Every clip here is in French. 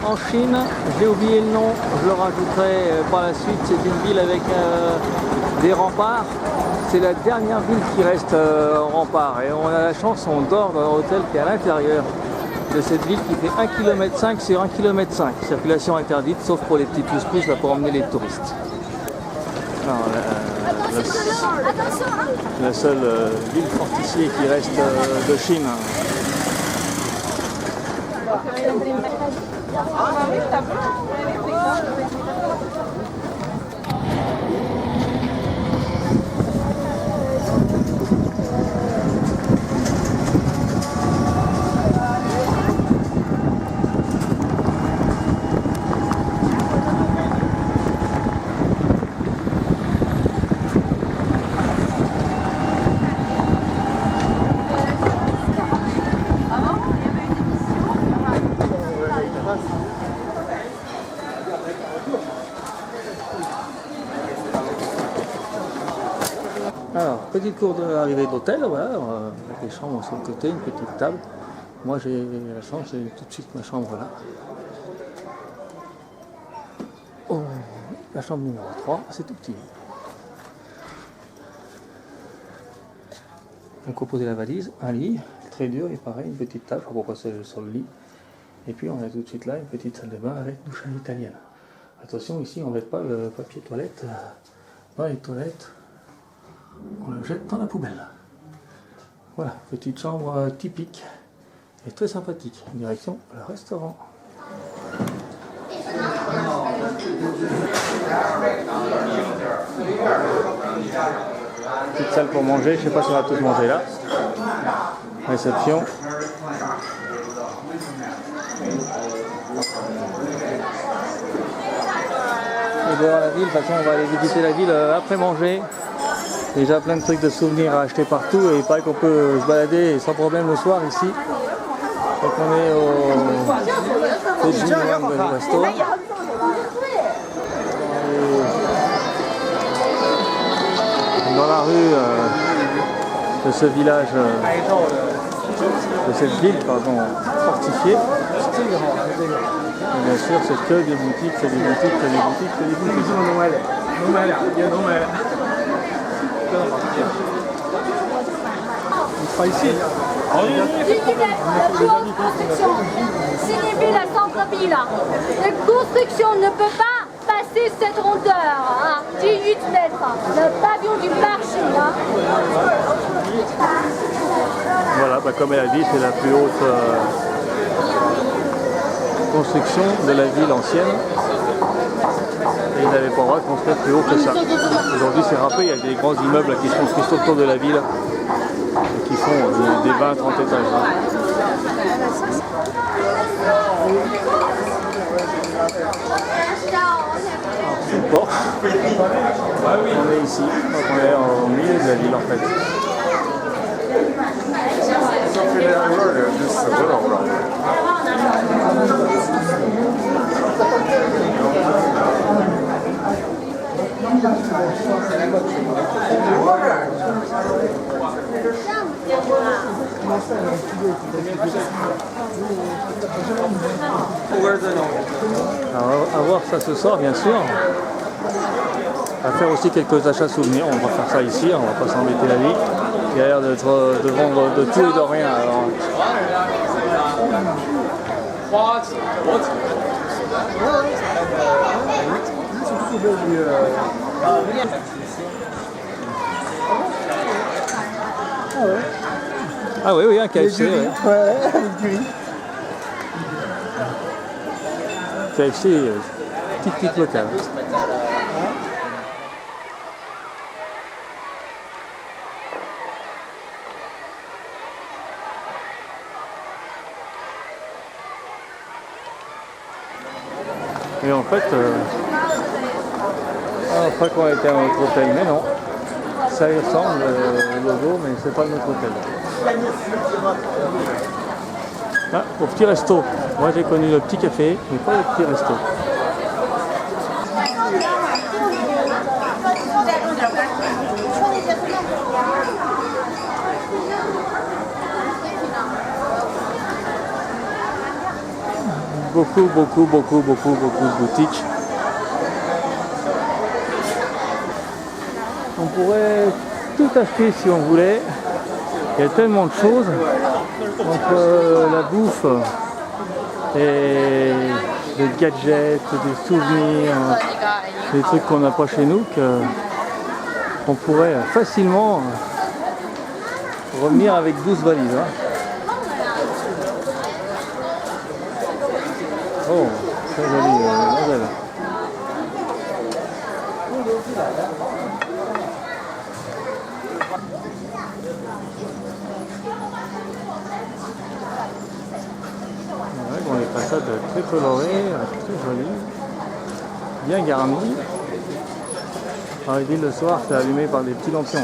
en Chine, j'ai oublié le nom, je le rajouterai par la suite. C'est une ville avec des remparts. C'est la dernière ville qui reste en rempart. Et on a la chance, on dort dans un hôtel qui est à l'intérieur de cette ville qui fait 1,5 km sur 1,5 km. Circulation interdite, sauf pour les petits pousse-pousse pour emmener les touristes. Alors, la seule ville fortifiée qui reste de Chine. Alors, petite cour d'arrivée d'hôtel, voilà, avec les chambres sur le côté, une petite table. Moi j'ai la chance, j'ai tout de suite ma chambre là. Oh, la chambre numéro 3, c'est tout petit. Donc on pose la valise, un lit, très dur et pareil, une petite table, je sais pas pourquoi c'est sur le lit. Et puis on a tout de suite là une petite salle de bain avec douche à l'italienne. Attention, ici on ne jette pas le papier toilette dans les toilettes. On le jette dans la poubelle. Voilà, petite chambre typique et très sympathique. Direction le restaurant. Petite salle pour manger, je ne sais pas si on va tous manger là. Réception. Et voir la ville, de toute façon on va aller visiter la ville après manger. Déjà plein de trucs de souvenirs à acheter partout et il paraît qu'on peut se balader sans problème le soir ici. Donc on est au resto. Dans la rue de ce village, de cette ville fortifiée. Et bien sûr c'est que des boutiques, que des boutiques, que des boutiques, que des boutiques. Ici. Signifie la centre-ville. La construction ne peut pas passer cette rondeur, 18 mètres. Le pavillon du marché. Voilà, comme elle a dit, c'est la plus haute construction de la ville ancienne. Et ils n'avaient pas le droit de construire plus haut que ça. Aujourd'hui, c'est râpé, il y a des grands immeubles qui se construisent autour de la ville et qui font des 20-30 étages. C'est Porsche. On est ici, donc on est au milieu de la ville en fait. Alors, à voir ça ce soir bien sûr. À faire aussi quelques achats souvenirs, on va faire ça ici, on va pas s'embêter la vie. Il y a l'air de vendre de tout et de rien. Alors. Ah oui, oui, un KFC. Ouais. KFC, typique local. Et en fait, après qu'on a été à notre hôtel, mais non, ça y ressemble le logo, mais c'est pas notre hôtel. Ah, au petit resto. Moi j'ai connu le petit café, mais pas le petit resto. beaucoup de boutiques. On pourrait tout acheter si on voulait. Il y a tellement de choses entre la bouffe et des gadgets, des souvenirs, des trucs qu'on n'a pas chez nous, qu'on pourrait facilement revenir avec 12 valises. Oh, très jolie modèle. Ouais, bon, les façades très colorées, très jolies, bien garnies. Alors, il dit le soir, c'est allumé par des petits lampions.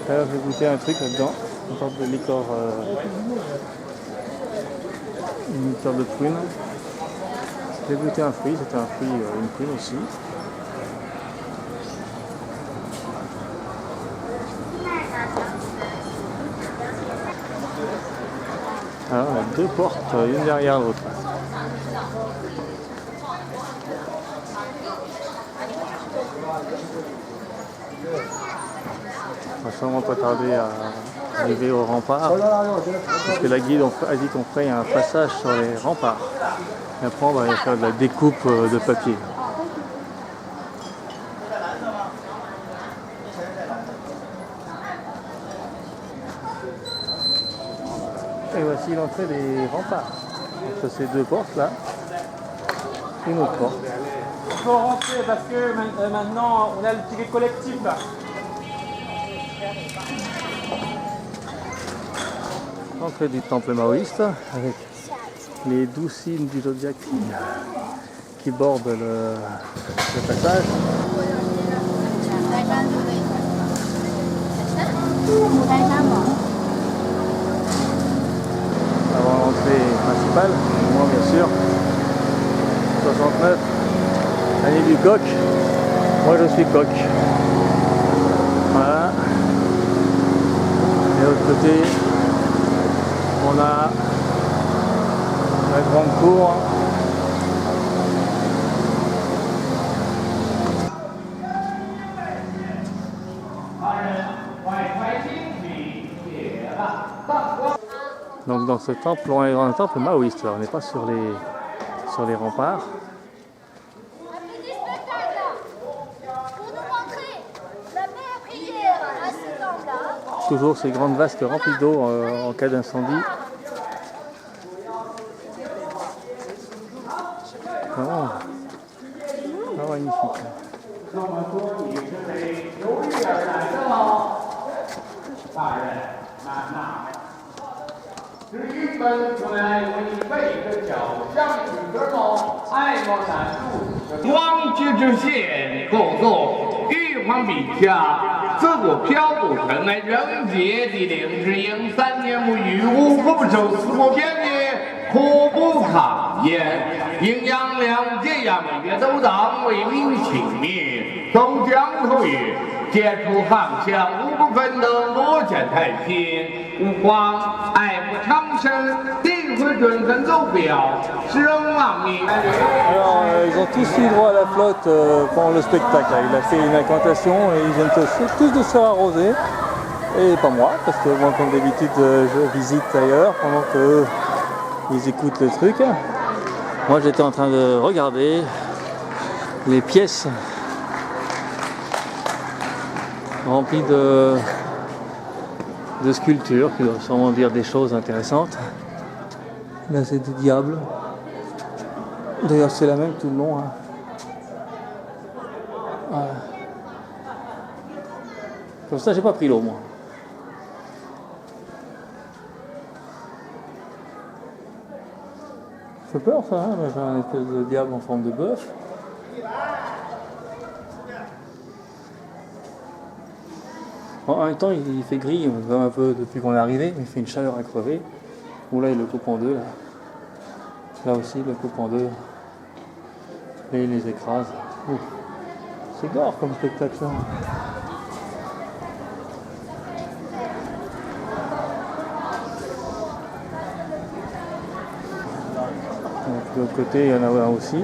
Alors, je vais goûter un truc là-dedans, une sorte de liqueur, une liqueur de prune. J'ai goûté un fruit, c'était un fruit, une prune aussi. Alors, on a deux portes, une derrière l'autre. On va sûrement pas tarder à arriver au rempart, parce que la guide a dit qu'on ferait un passage sur les remparts. Et après on va aller faire de la découpe de papier. Et voici l'entrée des remparts. Entre ces deux portes là, une autre porte. Il faut rentrer parce que maintenant on a le ticket collectif là. Entrée du temple maoïste avec les 12 signes du zodiaque qui bordent le passage. Avant l'entrée principale, moi bien sûr, 69, année du coq, moi je suis coq. Voilà. Et de l'autre côté, on a la grande cour. Donc dans ce temple, on est dans un temple maoïste, on n'est pas sur les remparts. Un petit spectacle pour nous montrer la meilleure prière à ce temple-là. Toujours ces grandes vasques remplies d'eau en cas d'incendie. Magnifique. 至于本出来为背着脚，相与而谋，爱莫难助。王居之县构作玉皇陛下，自古漂泊尘埃，人杰地灵，只应3年无雨，无不受四国边灭，苦不抗言。应杨良解压每月都当为民请命，走江头月。 解除航向，无不奋斗，落见太平。吾皇爱不长生，定会准分走表，使人亡命。Alors, ils ont tous eu droit à la flotte pendant le spectacle. Il a fait une incantation et ils viennent tous de se faire arroser. Et pas moi, parce que moi, comme d'habitude, je visite ailleurs pendant qu'ils écoutent le truc. Moi, j'étais en train de regarder les pièces rempli de sculptures qui doivent sûrement dire des choses intéressantes. Là c'est des diables. D'ailleurs c'est la même tout le long. Hein. Voilà. Comme ça j'ai pas pris l'eau moi. Ça fait peur ça, hein. J'ai un espèce de diable en forme de bœuf. En même temps, il fait gris, on voit un peu depuis qu'on est arrivé, mais il fait une chaleur à crever. Où là, il le coupe en deux. Là aussi, il le coupe en deux. Et il les écrase. Ouh. C'est gore comme spectacle ça. l'autre côté, il y en a un aussi.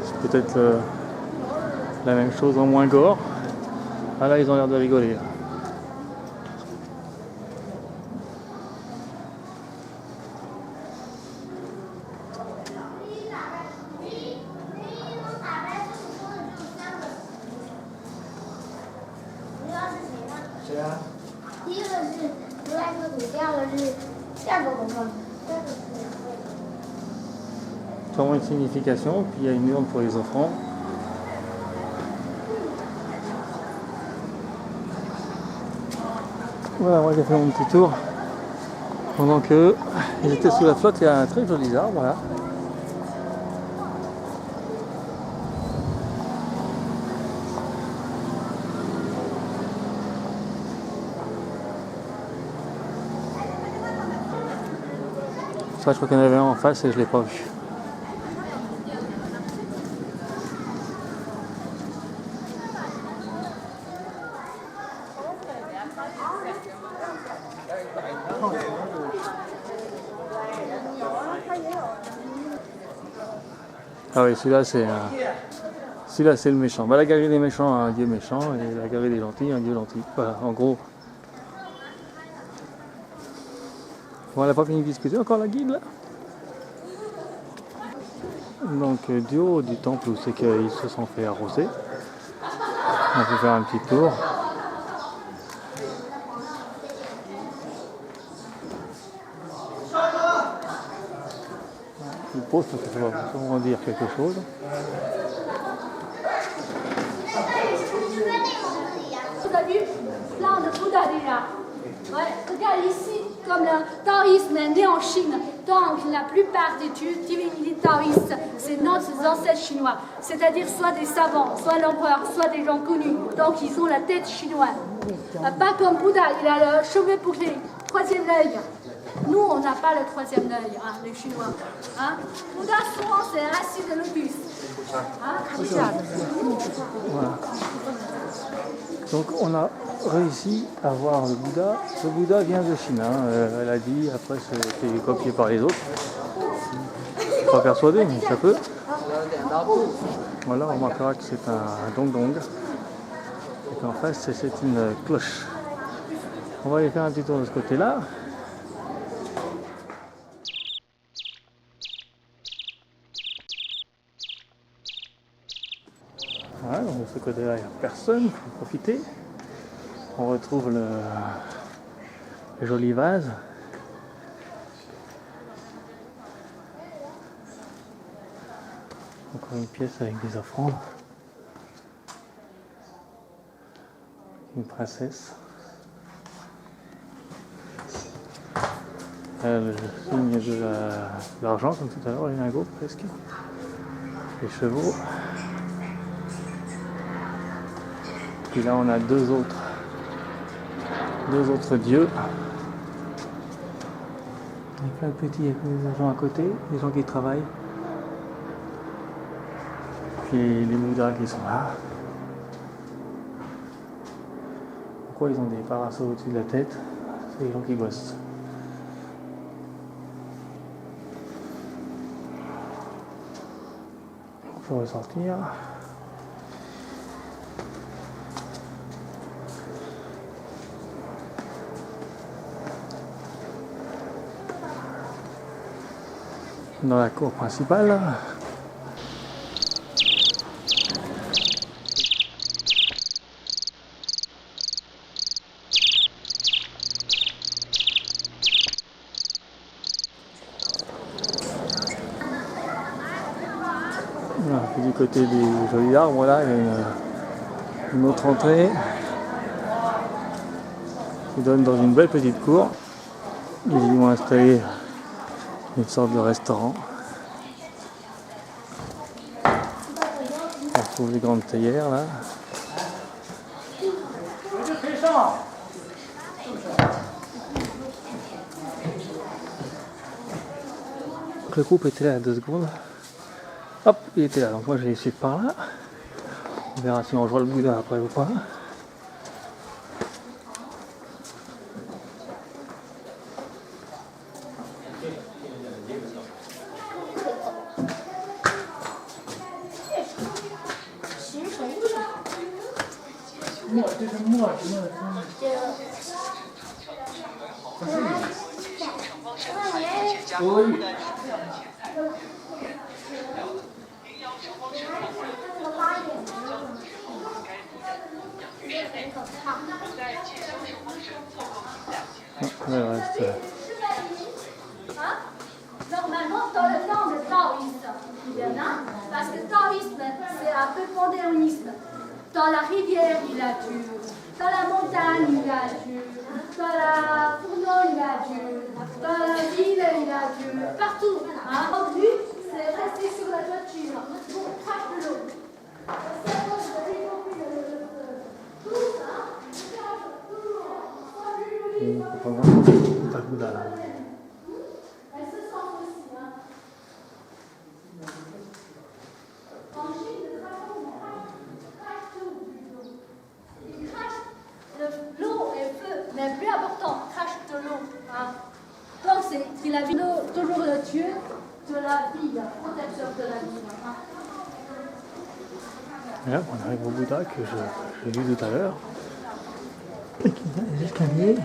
C'est peut-être la même chose en moins gore. Ah là, ils ont l'air de rigoler. Vraiment une signification, puis il y a une urne pour les offrandes. Voilà, moi j'ai fait mon petit tour. Pendant que ils étaient sous la flotte, il y a un très joli arbre, voilà. Ça, je crois qu'il y en avait un en face et je ne l'ai pas vu. Ah oui, celui-là c'est le méchant. Bah, la galerie des méchants, un dieu méchant, et la galerie des gentils, un dieu gentil. Voilà, en gros. Bon, elle n'a pas fini de discuter encore la guide là. Donc du haut du temple où c'est qu'ils se sont fait arroser, on peut faire un petit tour. Il pose parce que ça va sûrement dire quelque chose. Vous avez vu plein de Bouddha déjà. Ouais, regarde ici, comme le taoïsme est né en Chine, donc la plupart des divinités taoïstes, c'est notre ancêtres chinois, c'est-à-dire soit des savants, soit l'empereur, soit des gens connus, donc ils ont la tête chinoise. Pas comme Bouddha, il a le cheveu bouclé, troisième œil. Nous, on n'a pas le troisième œil, hein, les Chinois. Hein. Bouddha, souvent, c'est un assis de lotus. Hein. Voilà. Donc on a réussi à voir le Bouddha. Le Bouddha vient de Chine, hein. Elle a dit, après ça a été copié par les autres. Pas persuadé, mais ça peut. Voilà, on remarquera que c'est un dong-dong. Et qu'en face, c'est une cloche. On va aller faire un petit tour de ce côté-là. Voilà, donc de ce côté-là, il n'y a personne, il faut profiter. On retrouve le joli vase. Encore une pièce avec des offrandes. Une princesse. Le signe de l'argent, comme tout à l'heure, les lingots presque. Les chevaux. Et là, on a deux autres dieux. Il y a plein de petits, il y a des gens à côté, des gens qui travaillent. Puis les Bouddhas qui sont là. Pourquoi ils ont des parasols au-dessus de la tête? C'est les gens qui bossent. Il faut ressortir. Dans la cour principale. Voilà, puis du côté des jolis arbres, là, il y a une autre entrée qui donne dans une belle petite cour. Ils y ont installé une sorte de restaurant. On retrouve les grandes théières là. Le groupe était là à 2 secondes. Hop, il était là. Donc moi je vais suivre par là. On verra si on rejoint le Bouddha après ou pas. Normalement, dans le temps de taoïsme, il y en a, parce que taoïsme, c'est un peu panthéonisme. Dans la rivière, il a Dieu. Dans la montagne, il a Dieu. Dans la fourneau, il a Dieu. Dans la ville, il a Dieu. Partout. Le but, c'est rester sur la toiture pour cracher de l'eau. Elle se sent aussi. En Chine, le dragon crache tout du dos. Il crache l'eau et le feu, mais plus important, crache de l'eau. Donc, il a vu toujours le Dieu de la vie, le protecteur de la vie. Et là, on arrive au Bouddha que j'ai vu tout à l'heure. Et qu'il y a des escaliers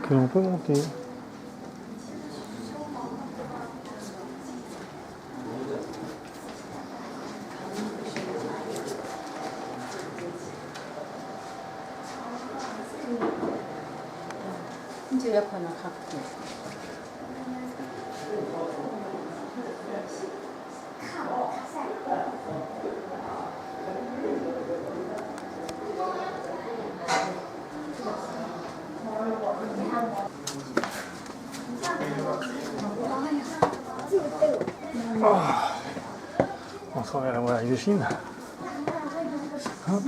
que l'on peut monter. On se remet à la muraille de Chine. Hop.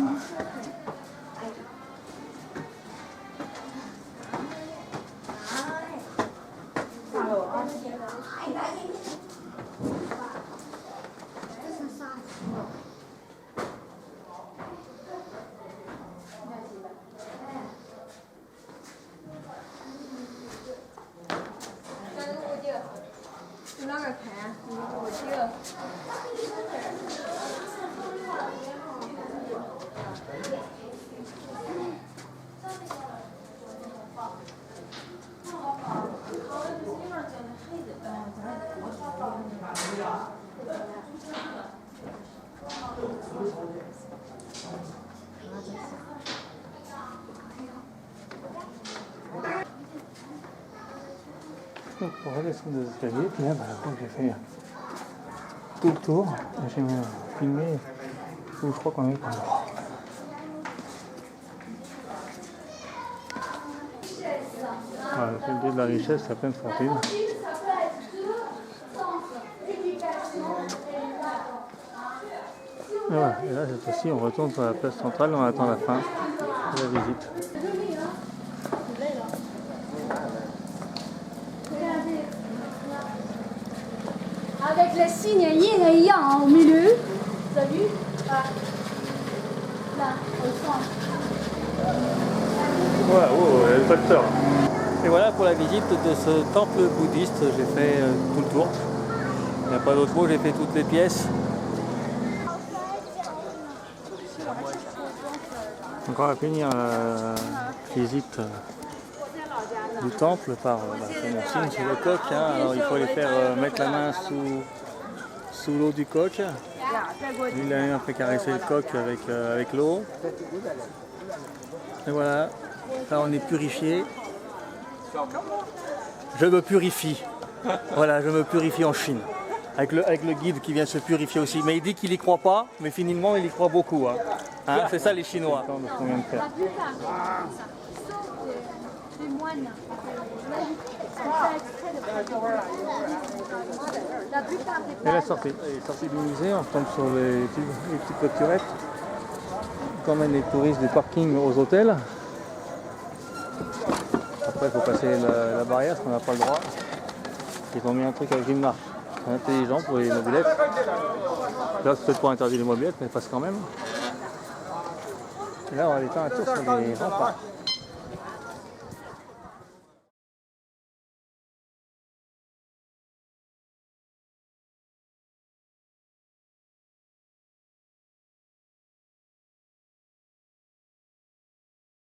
Donc pour redescendre des escaliers, puis là, donc j'ai fait tout le tour, et j'ai filmé où je crois qu'on est pas loin. Voilà, c'est le dieu de la richesse, la pleine fortune. Et voilà, et là cette fois-ci on retourne sur la place centrale, on attend la fin de la visite. Avec les signes yin et yang au milieu. Vous avez vu? Là, au centre. Voilà, oh, il y a le tracteur. Et voilà pour la visite de ce temple bouddhiste, j'ai fait tout le tour. Il n'y a pas d'autre mot, j'ai fait toutes les pièces. Donc on va finir la visite du temple par c'est mon signe sous le coq. Alors il faut les faire mettre la main sous l'eau du coq. Lui il a un peu caressé le coq avec l'eau. Et voilà, là on est purifié. Je me purifie. Voilà, je me purifie en Chine. Avec le guide qui vient se purifier aussi. Mais il dit qu'il n'y croit pas, mais finalement il y croit beaucoup. Hein, c'est ça les Chinois. Ce qu'on vient de faire. La plupart, sauf des moines. La plupart des Et la sortie. Elle est sortie du musée, on tombe sur les petites voiturettes qui emmènent les touristes du parking aux hôtels. Après il faut passer la barrière parce qu'on n'a pas le droit. Ils ont mis un truc avec une marche. C'est intelligent pour les mobilettes. Là c'est peut-être pas interdit les mobilettes mais passe quand même. Et là on va aller faire un tour sur les remparts.